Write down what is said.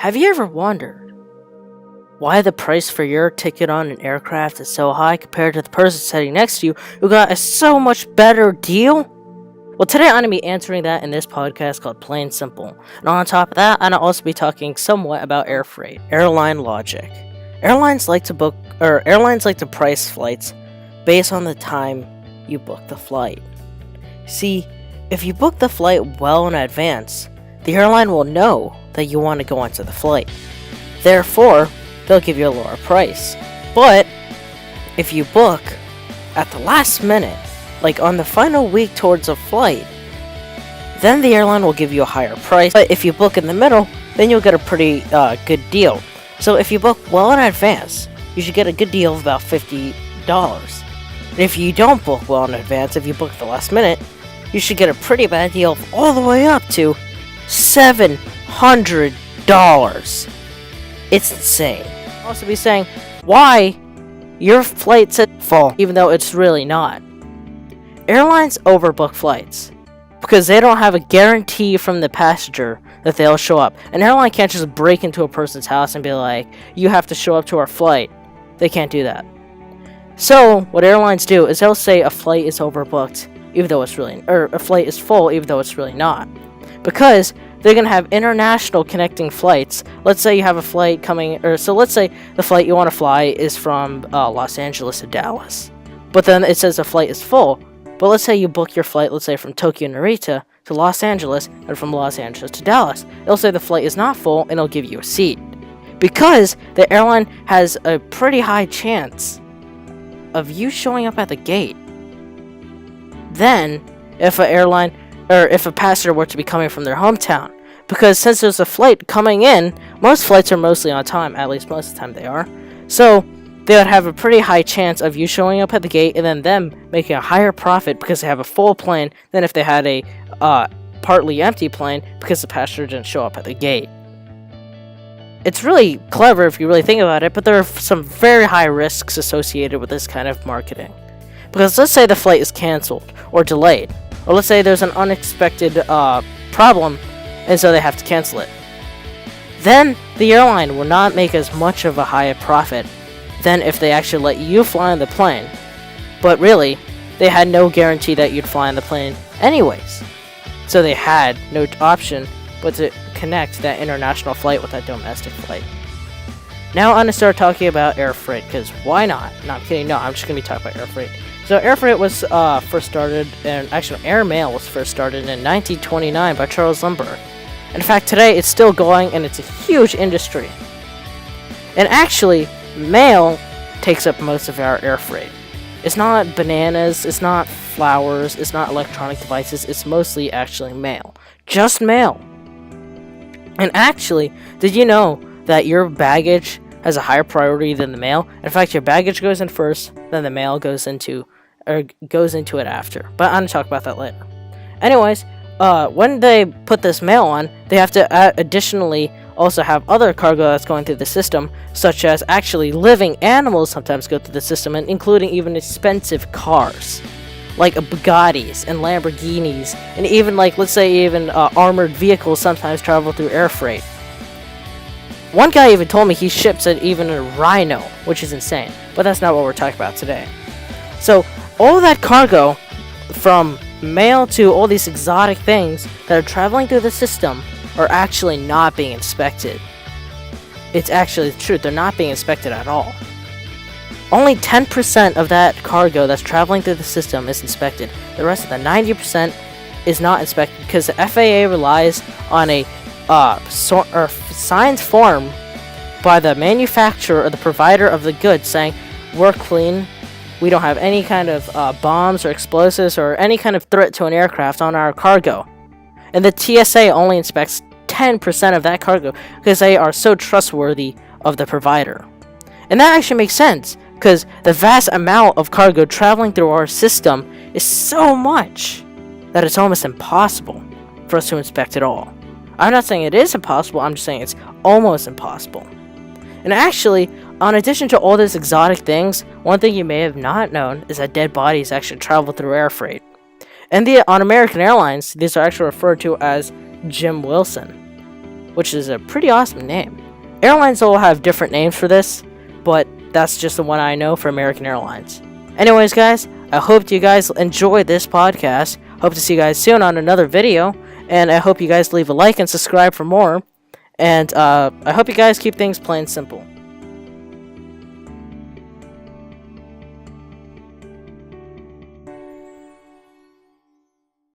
Have you ever wondered why the price for your ticket on an aircraft is so high compared to the person sitting next to you who got a so much better deal? Well, today I'm going to be answering that in this podcast called Plain Simple. And on top of that, I'm going to also be talking somewhat about air freight, airline logic. Airlines like to price flights based on the time you book the flight. See, if you book the flight well in advance, the airline will know that you want to go onto the flight. Therefore, they'll give you a lower price. But if you book at the last minute, like on the final week towards a flight, then the airline will give you a higher price. But if you book in the middle, then you'll get a pretty good deal. So if you book well in advance, you should get a good deal of about $50. And if you don't book well in advance, if you book at the last minute, you should get a pretty bad deal of all the way up to $700. It's insane. I'll also be saying why your flight's at full, even though it's really not. Airlines overbook flights because they don't have a guarantee from the passenger that they'll show up. An airline can't just break into a person's house and be like, you have to show up to our flight. They can't do that. So what airlines do is they'll say a flight is overbooked even though it's really, or a flight is full even though it's really not, because they're going to have international connecting flights. Let's say you have a flight coming, so let's say the flight you want to fly is from Los Angeles to Dallas, but then it says the flight is full. But let's say you book your flight, let's say from Tokyo Narita to Los Angeles, and from Los Angeles to Dallas. It'll say the flight is not full, and it'll give you a seat. Because the airline has a pretty high chance of you showing up at the gate. Then, if a passenger were to be coming from their hometown, because since there's a flight coming in, most flights are mostly on time, at least most of the time they are. So they would have a pretty high chance of you showing up at the gate and then them making a higher profit because they have a full plane than if they had a partly empty plane because the passenger didn't show up at the gate. It's really clever if you really think about it, but there are some very high risks associated with this kind of marketing. Because let's say the flight is canceled or delayed, or let's say there's an unexpected problem and so they have to cancel it. Then the airline will not make as much of a higher profit than if they actually let you fly on the plane. But really, they had no guarantee that you'd fly on the plane anyways. So they had no option but to connect that international flight with that domestic flight. Now I'm going to start talking about air freight, because why not? No, I'm kidding. No, I'm just going to be talking about air freight. So air freight was first started, and actually airmail was first started in 1929 by Charles Lindbergh. In fact, today it's still going, and it's a huge industry. And actually, mail takes up most of our air freight. It's not bananas, it's not flowers, it's not electronic devices, it's mostly actually mail. Just mail. And actually, did you know that your baggage has a higher priority than the mail? In fact, your baggage goes in first, then the mail goes into it after. But I'm going to talk about that later. Anyways, when they put this mail on, they have to additionally also have other cargo that's going through the system, such as actually living animals sometimes go through the system, and including even expensive cars, like Bugattis and Lamborghinis, and even let's say armored vehicles sometimes travel through air freight. One guy even told me he ships even a rhino, which is insane, but that's not what we're talking about today. So all that cargo, from mail to all these exotic things that are traveling through the system, are actually not being inspected. It's actually the truth, they're not being inspected at all. Only 10% of that cargo that's traveling through the system is inspected. The rest of the 90% is not inspected because the FAA relies on a signed form by the manufacturer or the provider of the goods saying, we're clean, we don't have any kind of bombs or explosives or any kind of threat to an aircraft on our cargo. And the TSA only inspects 10% of that cargo because they are so trustworthy of the provider. And that actually makes sense, because the vast amount of cargo traveling through our system is so much that it's almost impossible for us to inspect it all. I'm not saying it is impossible, I'm just saying it's almost impossible. And actually, in addition to all these exotic things, one thing you may have not known is that dead bodies actually travel through air freight. And on American Airlines, these are actually referred to as Jim Wilson. which is a pretty awesome name. Airlines all have different names for this, but that's just the one I know for American Airlines. Anyways, guys, I hope you guys enjoyed this podcast. Hope to see you guys soon on another video, and I hope you guys leave a like and subscribe for more. And I hope you guys keep things plain simple.